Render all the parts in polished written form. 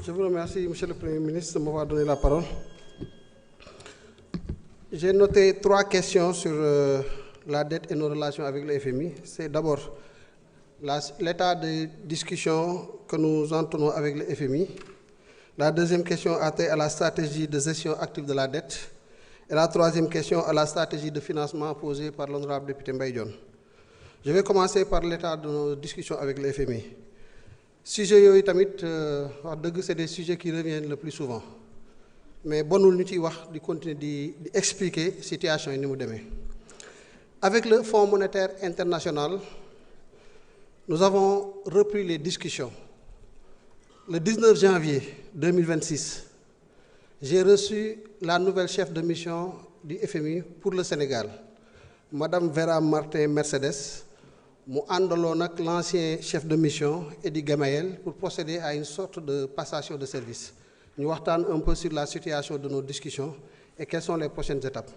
Je vous remercie, Monsieur le Premier ministre, de m'avoir donné la parole. J'ai noté 3 questions sur la dette et nos relations avec le FMI. C'est d'abord l'état de discussion que nous entretenons avec le FMI. La deuxième question a trait à la stratégie de gestion active de la dette. Et la troisième question à la stratégie de financement posée par l'honorable député Mbaye Dione. Je vais commencer par l'état de nos discussions avec le FMI. Sujets yooyu tamit wax dëgg c'est des sujets qui reviennent le plus souvent mais bonul ñu ciy wax di continuer di expliquer situation yi ni mu demee. Avec le Fonds monétaire international, nous avons repris les discussions. Le 19 janvier 2026, j'ai reçu la nouvelle chef de mission du FMI pour le Sénégal, Madame Vera Martin Mercedes, mu àndaloon ak l'ancien chef de mission Edi Gamayel pour procéder à une sorte de passation de service. Ñu waxtaan un peu sur la situation de nos discussions et quelles sont les prochaines étapes.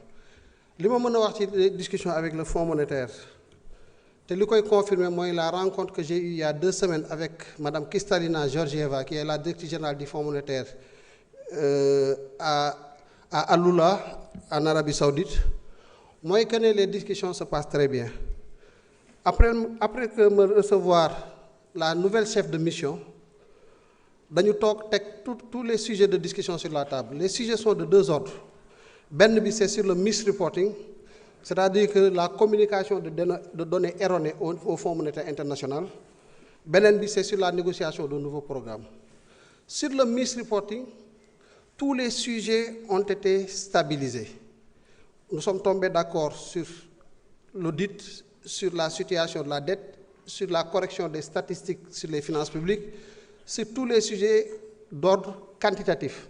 Li ma mën a wax ci discussion avec le Fonds monétaire te li koy confirmer mooy la rencontre que j'ai eue il y a 2 semaines avec Madame Kristalina Georgieva, qui est la directrice générale du Fonds monétaire à Alula, en Arabie Saoudite, mooy que les discussions se passent très bien. Après que me recevoir la nouvelle chef de mission, dañu toog teg tous les sujets de discussion sur la table. Les sujets sont de 2 ordres. Benn bi c'est sur le misreporting, c'est-à-dire que la communication de données erronées au Fonds monétaire international. Beneen bi c'est sur la négociation de nouveaux programmes. Sur le misreporting, tous les sujets ont été stabilisés. Nous sommes tombés d'accord sur l'audit, sur la situation de la dette, sur la correction des statistiques sur les finances publiques, sur tous les sujets d'ordre quantitatif,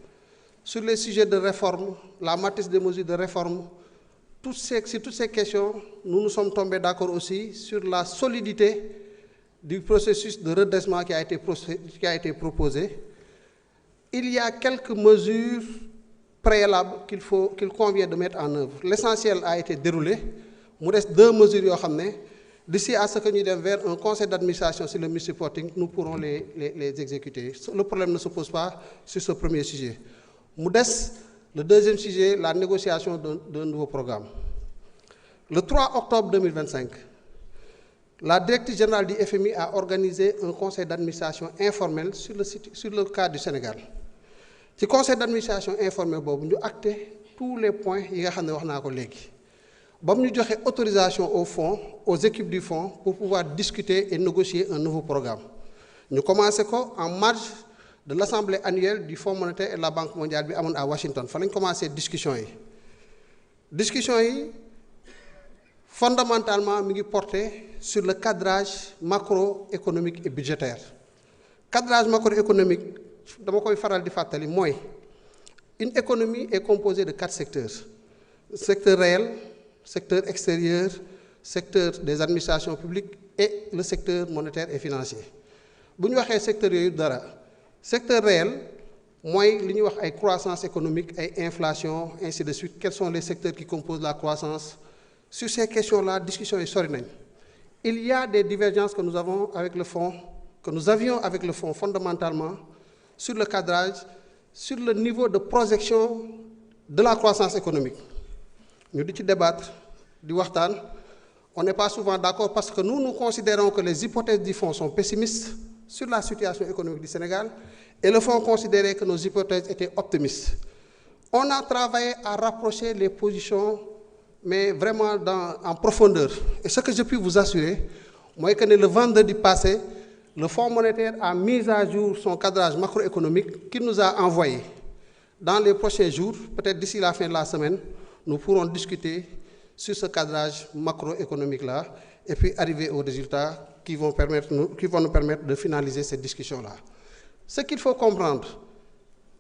sur les sujets de réforme, la matrice des mesures de réforme. Sur toutes ces questions, nous nous sommes tombés d'accord aussi sur la solidité du processus de redressement qui a été proposé. Il y a quelques mesures préalables qu'il convient de mettre en œuvre. L'essentiel a été déroulé. Il reste 2 mesures yoo xam ne d'ici à ce que ñu dem vers un conseil d'administration sur le misreporting, nous pourrons les exécuter. Le problème ne se pose pas sur ce premier sujet. Mu des le deuxième sujet, la négociation d'un nouveau programme. Le 3 octobre 2025, la directrice générale du FMI a organisé un conseil d'administration informel sur le cas du Sénégal. Ci conseil d'administration informel boobu ñu acté tous les points yi nga xam ne wax naa ko léegi. Ba mu ñu joxe autorisation au fonds, aux équipes du fonds pour pouvoir discuter et négocier un nouveau programme. Ñu commencé ko en marge de l'assemblée annuelle du Fonds monétaire et de la Banque mondiale bi amoon à Washington. Fa lañ commencé discussion yi fondamentalement mi ngi porté sur le cadrage macroéconomique et budgétaire. Cadrage macroéconomique dama koy faral di fàttali mooy une économie est composée de 4 secteurs. Secteur réel, secteur extérieur, secteur des administrations publiques et le secteur monétaire et financier. Bu ñu waxee secteur yooyu dara secteur réel mooy li ñuy wax ay croissance économique, ay inflation, ainsi de suite. Quels sont les secteurs qui composent la croissance? Sur ces questions-là, discussion yi sori nañ. Il y a des divergences que nous avions avec le fonds fondamentalement sur le cadrage, sur le niveau de projection de la croissance économique. Ñu di ci débattre di waxtaan. On n'est pas souvent d'accord parce que nous considérons que les hypothèses du fonds sont pessimistes sur la situation économique du Sénégal et le fonds considérait que nos hypothèses étaient optimistes. On a travaillé à rapprocher les positions, mais vraiment en profondeur. Et ce que je puis vous assurer, moi, que le vendredi passé, le Fonds monétaire a mis à jour son cadrage macroéconomique qu'il nous a envoyé. Dans les prochains jours, peut-être d'ici la fin de la semaine, nous pourrons discuter sur ce cadrage macroéconomique-là et puis arriver aux résultats qui vont nous permettre de finaliser cette discussion-là. Ce qu'il faut comprendre,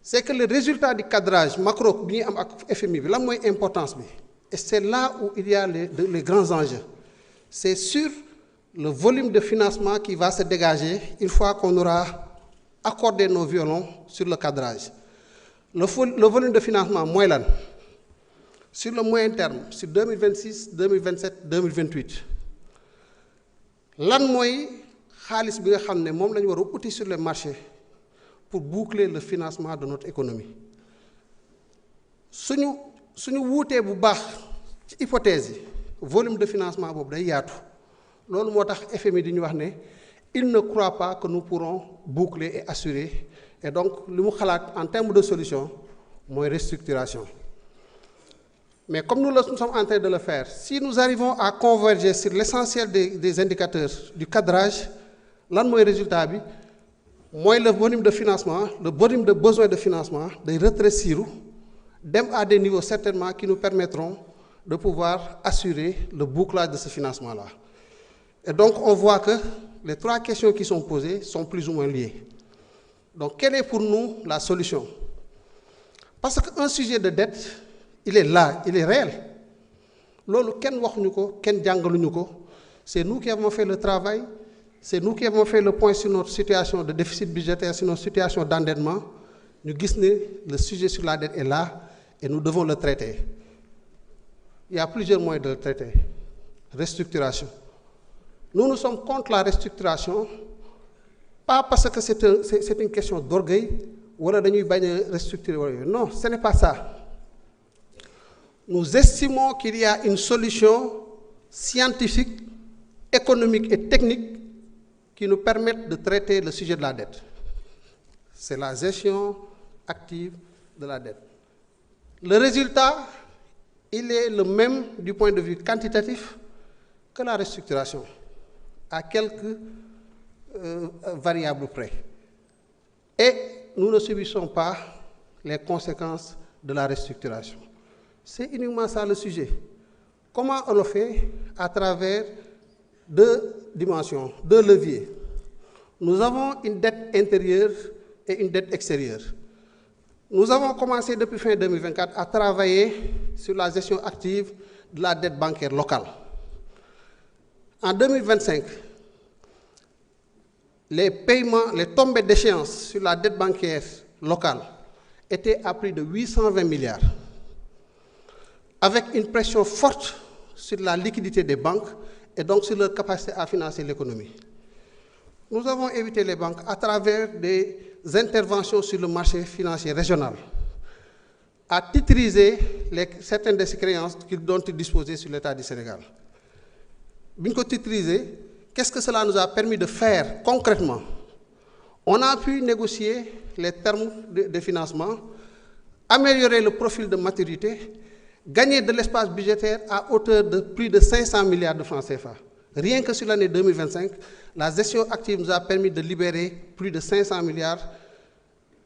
c'est que le résultat du cadrage macro bi ñuy am ak FMI bi lan mooy importance bi, et c'est là où il y a les grands enjeux. C'est sur le volume de financement qui va se dégager une fois qu'on aura accordé nos violons sur le cadrage. Le volume de financement mooy lan? Sur le moyen terme, sur 2026, 2027, 2028, lan mooy xaalis bi nga xam ne moom la ñu war a uti sur les marchés pour boucler le financement de notre économie. suñu wuutee bu baax ci hypothèse yi volume de financement boobu day yaatu loolu moo tax FMI di ñu wax ne il ne croit pas que nous pourrons boucler et assurer et donc li mu xalaat en termes de solution mooy restructuration. Mais comme nous sommes en train de le faire, si nous arrivons à converger sur l'essentiel des indicateurs du cadrage, lan mooy résultat bi mooy le volume de financement, le volume de besoin de financement day rétrécir dem à des niveaux certainement qui nous permettront de pouvoir assurer le bouclage de ce financement-là. Et donc on voit que les trois questions qui sont posées sont plus ou moins liées. Donc quelle est pour nous la solution? Parce qu'un sujet de dette, il est là, il est réel. Loolu kenn waxuñu ko, kenn jàngaluñu ko. C'est nous qui avons fait le travail, c'est nous qui avons fait le point sur notre situation de déficit budgétaire, sur notre situation d'endettement. Ñu gis ne le sujet sur la dette est là et nous devons le traiter. Il y a plusieurs moyens de le traiter. Restructuration. Nous sommes contre la restructuration, pas parce que c'est une question d'orgueil, wala dañuy bañ a restructurer. Non, ce n'est pas ça. Nous estimons qu'il y a une solution scientifique, économique et technique qui nous permettent de traiter le sujet de la dette. C'est la gestion active de la dette. Le résultat, il est le même du point de vue quantitatif que la restructuration, à quelques variables près. Et nous ne subissons pas les conséquences de la restructuration. C'est uniquement ça le sujet. Comment on le fait? À travers deux dimensions, deux leviers. Nous avons une dette intérieure et une dette extérieure. Nous avons commencé depuis fin 2024 à travailler sur la gestion active de la dette bancaire locale. En 2025, les paiements, les tombées d'échéance sur la dette bancaire locale étaient à plus de 820 milliards, avec une pression forte sur la liquidité des banques et donc sur leur capacité à financer l'économie. Nous avons évité les banques à travers des interventions sur le marché financier régional, à titriser certaines de ces créances dont ils disposaient sur l'État du Sénégal. Bien que titrisé, qu'est-ce que cela nous a permis de faire concrètement? On a pu négocier les termes de financement, améliorer le profil de maturité, gagner de l'espace budgétaire à hauteur de plus de 500 milliards de francs CFA. Rien que sur l'année 2025, la gestion active nous a permis de libérer plus de 500 milliards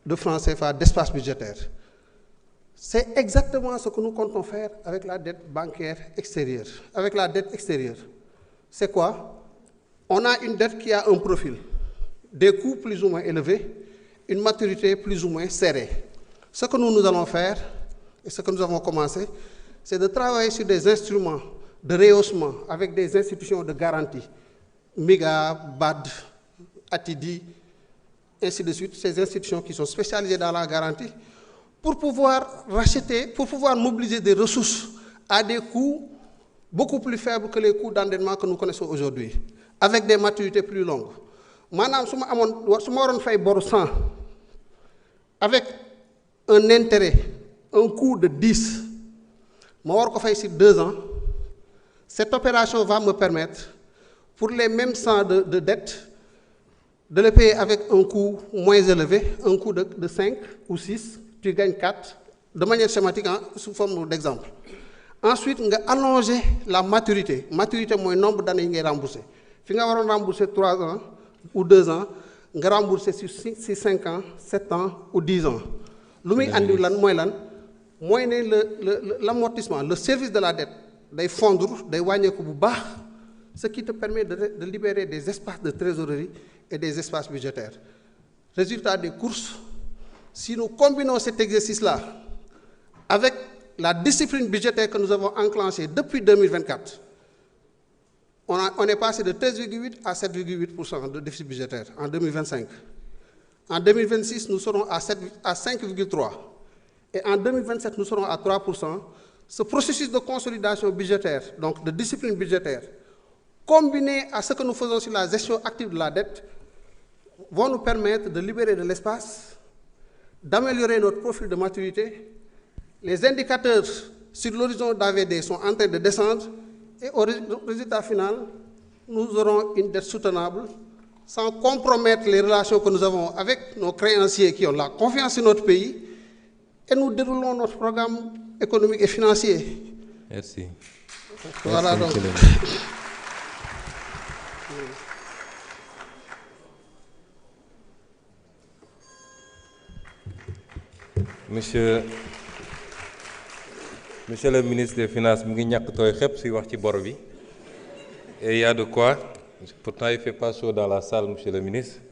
de francs CFA d'espace budgétaire. C'est exactement ce que nous comptons faire avec la dette bancaire extérieure. Avec la dette extérieure, c'est quoi? On a une dette qui a un profil, des coûts plus ou moins élevés, une maturité plus ou moins serrée. Ce que nous allons faire, et ce que nous avons commencé, c'est de travailler sur des instruments de rehaussement avec des institutions de garantie, MIGA, BAD, ATIDI, ainsi de suite, ces institutions qui sont spécialisées dans la garantie, pour pouvoir racheter, pour pouvoir mobiliser des ressources à des coûts beaucoup plus faibles que les coûts d'endettement que nous connaissons aujourd'hui, avec des maturités plus longues. Maintenant, si je me fais 100, avec un intérêt, un coût de 10, je vais faire sur 2 ans. Cette opération va me permettre, pour les mêmes 100 de dette, de les payer avec un coût moins élevé, un coût de 5 ou 6, tu gagnes 4, de manière schématique, sous forme d'exemple. Ensuite, on va allonger la maturité. Maturité, c'est le nombre d'années que vous remboursez. Si vous avez remboursé 3 ans ou 2 ans, vous remboursez sur 5 ans, 7 ans ou 10 ans. L'amortissement, le service de la dette, day fondre, day wàññeeku bu baax, ce qui te permet de libérer des espaces de trésorerie et des espaces budgétaires. Résultat des courses, si nous combinons cet exercice-là avec la discipline budgétaire que nous avons enclenchée depuis 2024, on est passé de 13,8 à 7,8% de déficit budgétaire en 2025. En 2026, nous serons à 5,3%. Et en 2027, nous serons à 3%. Ce processus de consolidation budgétaire, donc de discipline budgétaire, combiné à ce que nous faisons sur la gestion active de la dette, vont nous permettre de libérer de l'espace d'améliorer notre profil de maturité. Les indicateurs sur l'horizon d'AVD sont en train de descendre et au résultat final, nous aurons une dette soutenable sans compromettre les relations que nous avons avec nos créanciers qui ont la confiance en notre pays et nous déroulons notre programme économique et financier. Merci. Voilà Merci, donc. Monsieur le ministre des Finances, mu ngi ñàkk tooy xepp si wax ci bor bi et il y a de quoi. Pourtant il fait pas chaud dans la salle, monsieur le ministre.